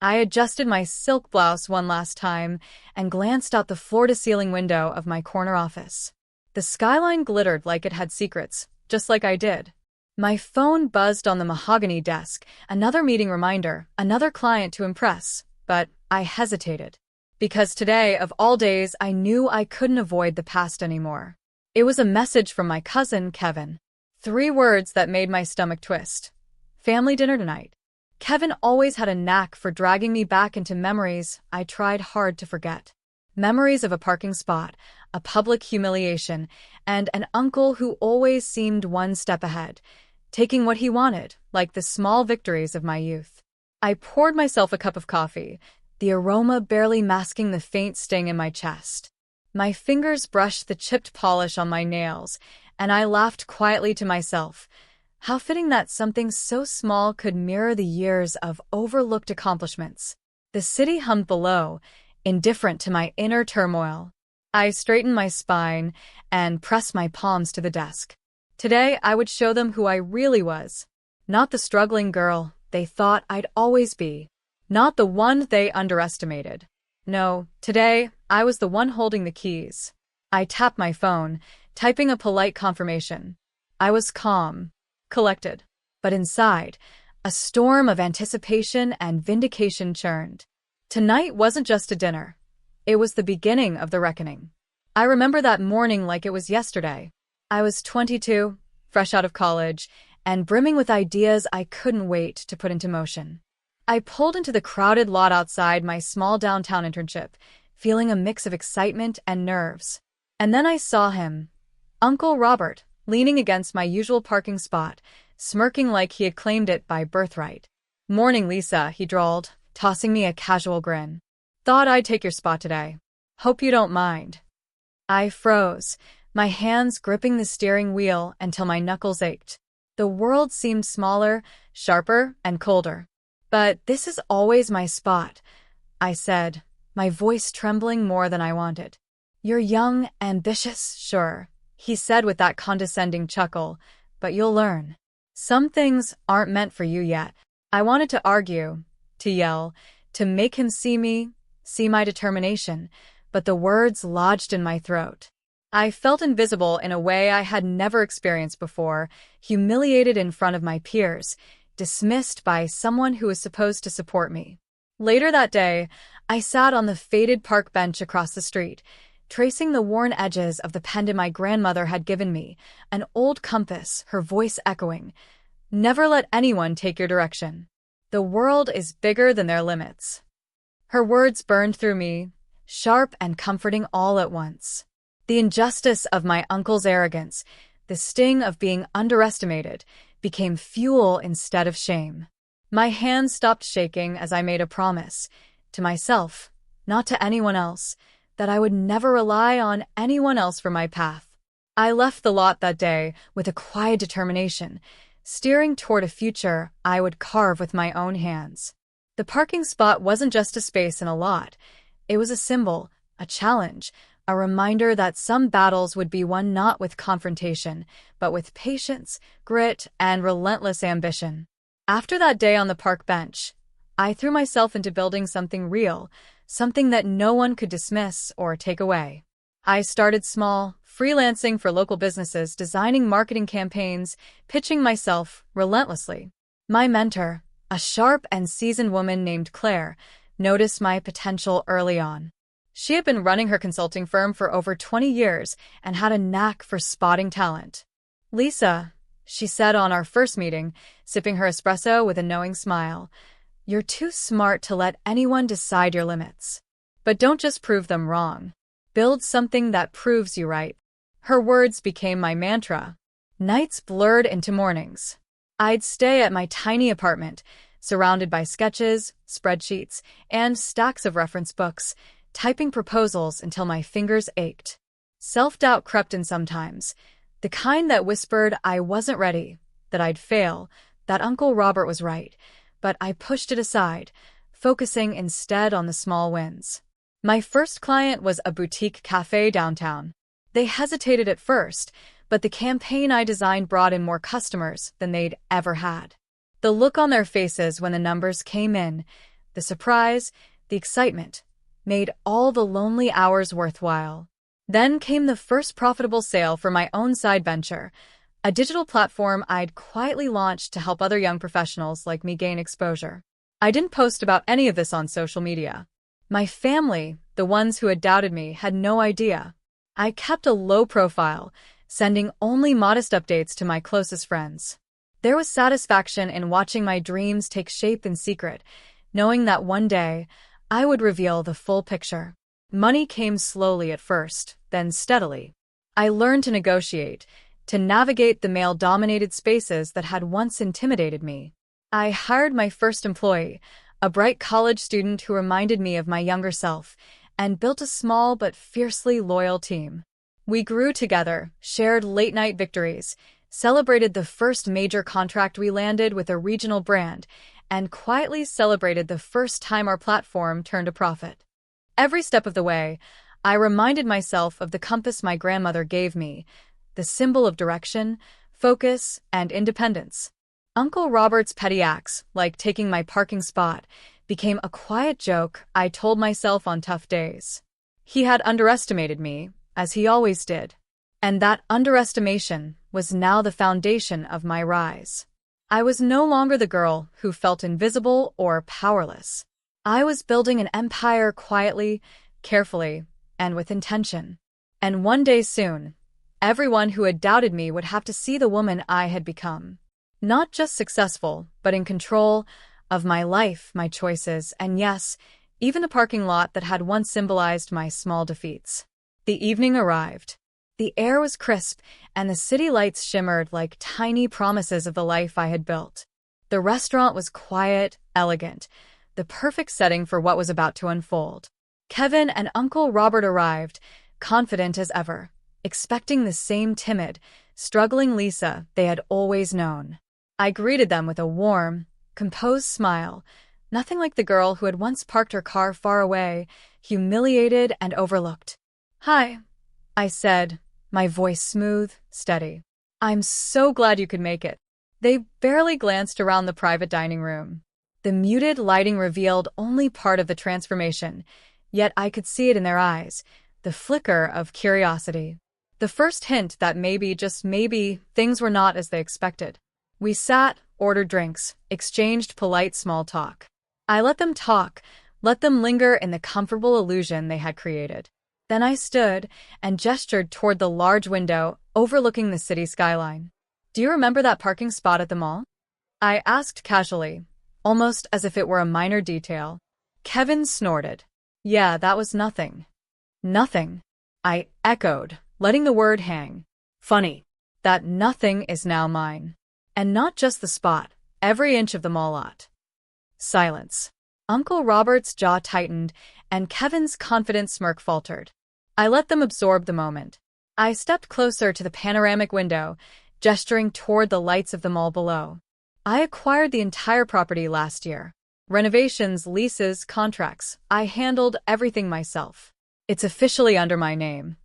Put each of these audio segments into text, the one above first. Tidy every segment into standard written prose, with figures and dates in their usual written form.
I adjusted my silk blouse one last time and glanced out the floor-to-ceiling window of my corner office. The skyline glittered like it had secrets, just like I did. My phone buzzed on the mahogany desk, another meeting reminder, another client to impress, but I hesitated. Because today, of all days, I knew I couldn't avoid the past anymore. It was a message from my cousin, Kevin. 3 words that made my stomach twist. Family dinner tonight. Kevin always had a knack for dragging me back into memories I tried hard to forget. Memories of a parking spot, a public humiliation, and an uncle who always seemed one step ahead, taking what he wanted, like the small victories of my youth. I poured myself a cup of coffee, the aroma barely masking the faint sting in my chest. My fingers brushed the chipped polish on my nails, and I laughed quietly to myself. How fitting that something so small could mirror the years of overlooked accomplishments. The city hummed below, indifferent to my inner turmoil. I straightened my spine and pressed my palms to the desk. Today, I would show them who I really was. Not the struggling girl they thought I'd always be. Not the one they underestimated. No, today, I was the one holding the keys. I tapped my phone, typing a polite confirmation. I was calm, collected, but inside, a storm of anticipation and vindication churned. Tonight wasn't just a dinner. It was the beginning of the reckoning. I remember that morning like it was yesterday. I was 22, fresh out of college, and brimming with ideas I couldn't wait to put into motion. I pulled into the crowded lot outside my small downtown internship, feeling a mix of excitement and nerves. And then I saw him, Uncle Robert, leaning against my usual parking spot, smirking like he had claimed it by birthright. "Morning, Lisa," he drawled, tossing me a casual grin. "Thought I'd take your spot today. Hope you don't mind." I froze, my hands gripping the steering wheel until my knuckles ached. The world seemed smaller, sharper, and colder. "But this is always my spot," I said, my voice trembling more than I wanted. "You're young, ambitious, sure," he said with that condescending chuckle, "but you'll learn. Some things aren't meant for you yet." I wanted to argue, to yell, to make him see me, see my determination, but the words lodged in my throat. I felt invisible in a way I had never experienced before, humiliated in front of my peers, dismissed by someone who was supposed to support me. Later that day, I sat on the faded park bench across the street, tracing the worn edges of the pendant my grandmother had given me, an old compass, her voice echoing, "Never let anyone take your direction. The world is bigger than their limits." Her words burned through me, sharp and comforting all at once. The injustice of my uncle's arrogance, the sting of being underestimated, became fuel instead of shame. My hands stopped shaking as I made a promise, to myself, not to anyone else, that I would never rely on anyone else for my path. I left the lot that day with a quiet determination, steering toward a future I would carve with my own hands. The parking spot wasn't just a space in a lot. It was a symbol, a challenge, a reminder that some battles would be won not with confrontation, but with patience, grit, and relentless ambition. After that day on the park bench, I threw myself into building something real, something that no one could dismiss or take away. I started small, freelancing for local businesses, designing marketing campaigns, pitching myself relentlessly. My mentor, a sharp and seasoned woman named Claire, noticed my potential early on. She had been running her consulting firm for over 20 years and had a knack for spotting talent. "Lisa," she said on our first meeting, sipping her espresso with a knowing smile, "you're too smart to let anyone decide your limits. But don't just prove them wrong. Build something that proves you right." Her words became my mantra. Nights blurred into mornings. I'd stay at my tiny apartment, surrounded by sketches, spreadsheets, and stacks of reference books, typing proposals until my fingers ached. Self-doubt crept in sometimes, the kind that whispered I wasn't ready, that I'd fail, that Uncle Robert was right, but I pushed it aside, focusing instead on the small wins. My first client was a boutique cafe downtown. They hesitated at first, but the campaign I designed brought in more customers than they'd ever had. The look on their faces when the numbers came in, The surprise, the excitement, made all the lonely hours worthwhile. Then came the first profitable sale for my own side venture, a digital platform I'd quietly launched to help other young professionals like me gain exposure. I didn't post about any of this on social media. My family, the ones who had doubted me, had no idea. I kept a low profile, sending only modest updates to my closest friends. There was satisfaction in watching my dreams take shape in secret, knowing that one day I would reveal the full picture. Money came slowly at first, then steadily. I learned to negotiate, to navigate the male-dominated spaces that had once intimidated me. I hired my first employee, a bright college student who reminded me of my younger self, and built a small but fiercely loyal team. We grew together, shared late-night victories, celebrated the first major contract we landed with a regional brand, and quietly celebrated the first time our platform turned a profit. Every step of the way, I reminded myself of the compass my grandmother gave me, the symbol of direction, focus, and independence. Uncle Robert's petty acts, like taking my parking spot, became a quiet joke I told myself on tough days. He had underestimated me, as he always did. And that underestimation was now the foundation of my rise. I was no longer the girl who felt invisible or powerless. I was building an empire quietly, carefully, and with intention. And one day soon, everyone who had doubted me would have to see the woman I had become. Not just successful, but in control of my life, my choices, and yes, even the parking lot that had once symbolized my small defeats. The evening arrived. The air was crisp, and the city lights shimmered like tiny promises of the life I had built. The restaurant was quiet, elegant, the perfect setting for what was about to unfold. Kevin and Uncle Robert arrived, confident as ever, expecting the same timid, struggling Lisa they had always known. I greeted them with a warm, composed smile, nothing like the girl who had once parked her car far away, humiliated and overlooked. "Hi," I said, my voice smooth, steady. "I'm so glad you could make it." They barely glanced around the private dining room. The muted lighting revealed only part of the transformation, yet I could see it in their eyes, the flicker of curiosity. The first hint that maybe, just maybe, things were not as they expected. We sat, ordered drinks, exchanged polite small talk. I let them talk, let them linger in the comfortable illusion they had created. Then I stood and gestured toward the large window overlooking the city skyline. "Do you remember that parking spot at the mall?" I asked casually, almost as if it were a minor detail. Kevin snorted. "Yeah, that was nothing." "Nothing?" I echoed, letting the word hang. "Funny. That nothing is now mine. And not just the spot, every inch of the mall lot." Silence. Uncle Robert's jaw tightened, and Kevin's confident smirk faltered. I let them absorb the moment. I stepped closer to the panoramic window, gesturing toward the lights of the mall below. "I acquired the entire property last year. Renovations, leases, contracts. I handled everything myself. It's officially under my name."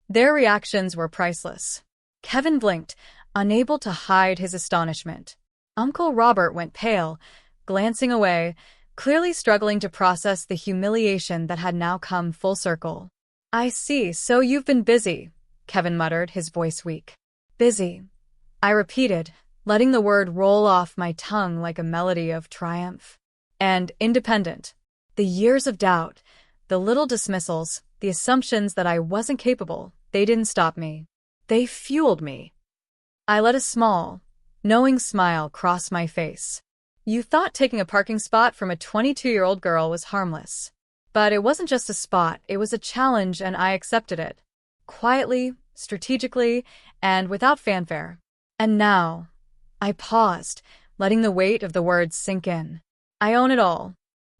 Their reactions were priceless. Kevin blinked, unable to hide his astonishment. Uncle Robert went pale, glancing away, clearly struggling to process the humiliation that had now come full circle. "I see, so you've been busy," Kevin muttered, his voice weak. "Busy," I repeated, letting the word roll off my tongue like a melody of triumph. "And independent." The years of doubt, the little dismissals, the assumptions that I wasn't capable, they didn't stop me. They fueled me. I let a small, knowing smile cross my face. "You thought taking a parking spot from a 22-year-old girl was harmless. But it wasn't just a spot, it was a challenge, and I accepted it. Quietly, strategically, and without fanfare. And now," I paused, letting the weight of the words sink in. "I own it all."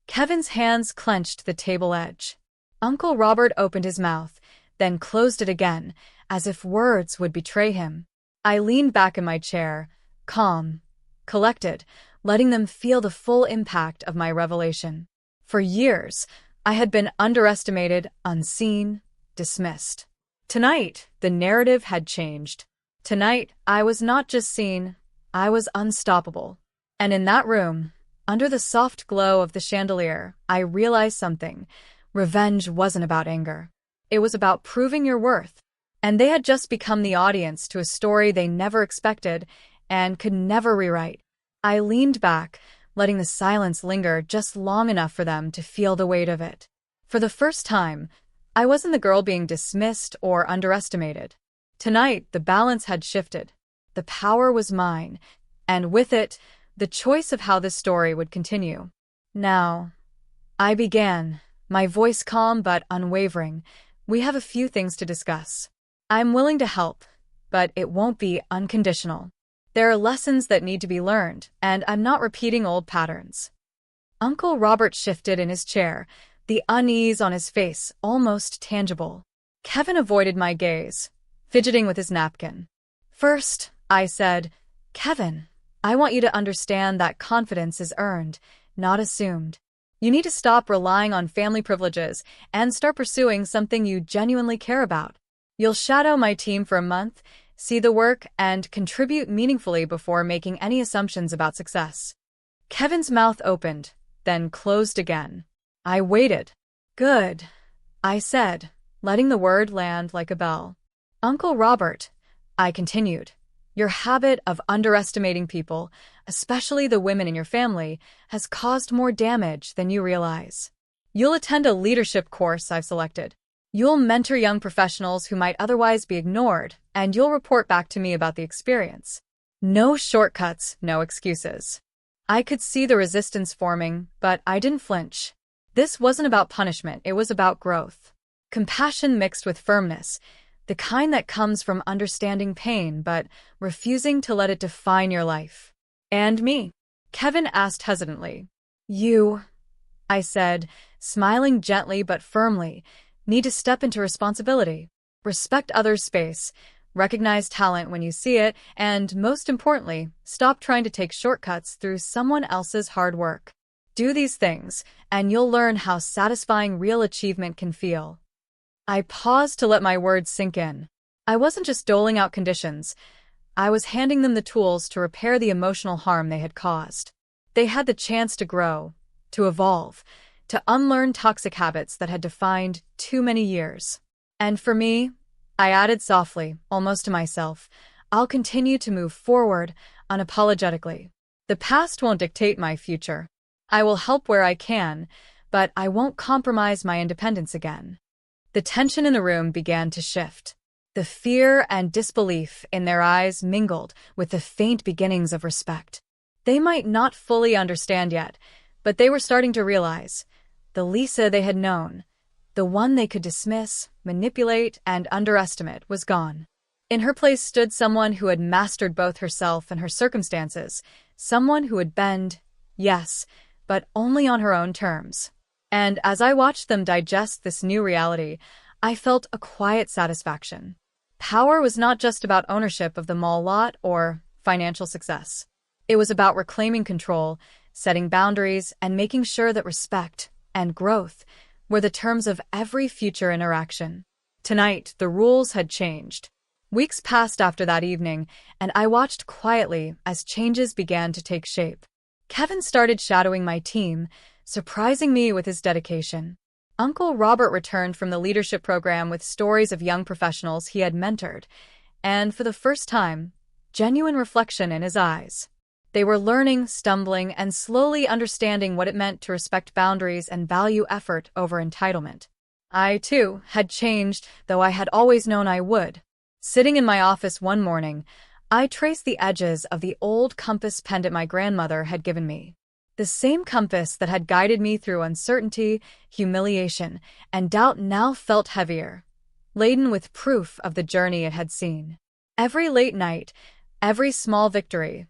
Kevin's hands clenched the table edge. Uncle Robert opened his mouth, then closed it again, as if words would betray him. I leaned back in my chair, calm, collected, letting them feel the full impact of my revelation. For years, I had been underestimated, unseen, dismissed. Tonight, the narrative had changed. Tonight, I was not just seen, I was unstoppable. And in that room, Under the soft glow of the chandelier, I realized something. Revenge wasn't about anger. It was about proving your worth. And they had just become the audience to a story they never expected and could never rewrite. I leaned back, letting the silence linger just long enough for them to feel the weight of it. For the first time, I wasn't the girl being dismissed or underestimated. Tonight, the balance had shifted. The power was mine, and with it, the choice of how this story would continue. Now, I began, my voice calm but unwavering. We have a few things to discuss. I'm willing to help, but it won't be unconditional. There are lessons that need to be learned, and I'm not repeating old patterns. Uncle Robert shifted in his chair, the unease on his face almost tangible. Kevin avoided my gaze, fidgeting with his napkin. First, I said, Kevin, I want you to understand that confidence is earned, not assumed. You need to stop relying on family privileges and start pursuing something you genuinely care about. You'll shadow my team for a month, see the work, and contribute meaningfully before making any assumptions about success. Kevin's mouth opened, then closed again. I waited. Good, I said, letting the word land like a bell. Uncle Robert, I continued, your habit of underestimating people, especially the women in your family, has caused more damage than you realize. You'll attend a leadership course I've selected. You'll mentor young professionals who might otherwise be ignored, and you'll report back to me about the experience. No shortcuts, no excuses. I could see the resistance forming, but I didn't flinch. This wasn't about punishment, it was about growth. Compassion mixed with firmness, the kind that comes from understanding pain but refusing to let it define your life. And me? Kevin asked hesitantly. You, I said, smiling gently but firmly, need to step into responsibility. Respect others' space, recognize talent when you see it, and, most importantly, stop trying to take shortcuts through someone else's hard work. Do these things, and you'll learn how satisfying real achievement can feel. I paused to let my words sink in. I wasn't just doling out conditions. I was handing them the tools to repair the emotional harm they had caused. They had the chance to grow, to evolve, to unlearn toxic habits that had defined too many years. And for me, I added softly, almost to myself, I'll continue to move forward, unapologetically. The past won't dictate my future. I will help where I can, but I won't compromise my independence again. The tension in the room began to shift. The fear and disbelief in their eyes mingled with the faint beginnings of respect. They might not fully understand yet, but they were starting to realize. The Lisa they had known, the one they could dismiss, manipulate, and underestimate, was gone. In her place stood someone who had mastered both herself and her circumstances, someone who would bend, yes, but only on her own terms. And as I watched them digest this new reality, I felt a quiet satisfaction. Power was not just about ownership of the mall lot or financial success. It was about reclaiming control, setting boundaries, and making sure that respect and growth were the terms of every future interaction. Tonight, the rules had changed. Weeks passed after that evening, and I watched quietly as changes began to take shape. Kevin started shadowing my team, surprising me with his dedication. Uncle Robert returned from the leadership program with stories of young professionals he had mentored, and for the first time, genuine reflection in his eyes. They were learning, stumbling, and slowly understanding what it meant to respect boundaries and value effort over entitlement. I, too, had changed, though I had always known I would. Sitting in my office one morning, I traced the edges of the old compass pendant my grandmother had given me. The same compass that had guided me through uncertainty, humiliation, and doubt now felt heavier, laden with proof of the journey it had seen. Every late night, every small victory,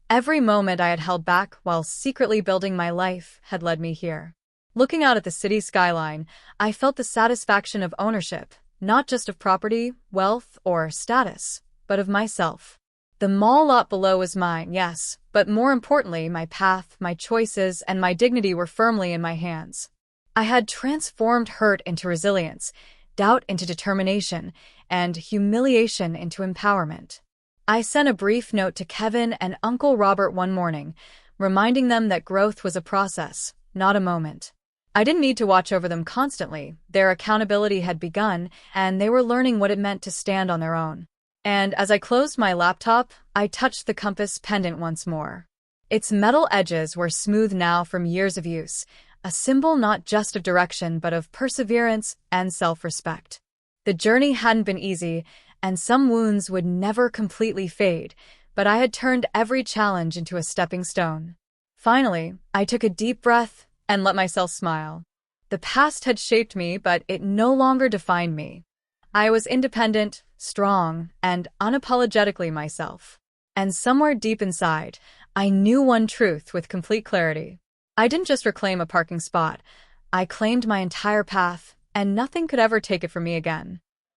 every moment I had held back while secretly building my life had led me here. Looking out at the city skyline, I felt the satisfaction of ownership, not just of property, wealth, or status, but of myself. The mall lot below was mine, yes, but more importantly, my path, my choices, and my dignity were firmly in my hands. I had transformed hurt into resilience, doubt into determination, and humiliation into empowerment. I sent a brief note to Kevin and Uncle Robert one morning, reminding them that growth was a process, not a moment. I didn't need to watch over them constantly. Their accountability had begun, and they were learning what it meant to stand on their own. And as I closed my laptop, I touched the compass pendant once more. Its metal edges were smooth now from years of use, a symbol not just of direction but of perseverance and self-respect. The journey hadn't been easy, and some wounds would never completely fade, but I had turned every challenge into a stepping stone. Finally, I took a deep breath and let myself smile. The past had shaped me, but it no longer defined me. I was independent, strong, and unapologetically myself. And somewhere deep inside, I knew one truth with complete clarity. I didn't just reclaim a parking spot. I claimed my entire path, and nothing could ever take it from me again.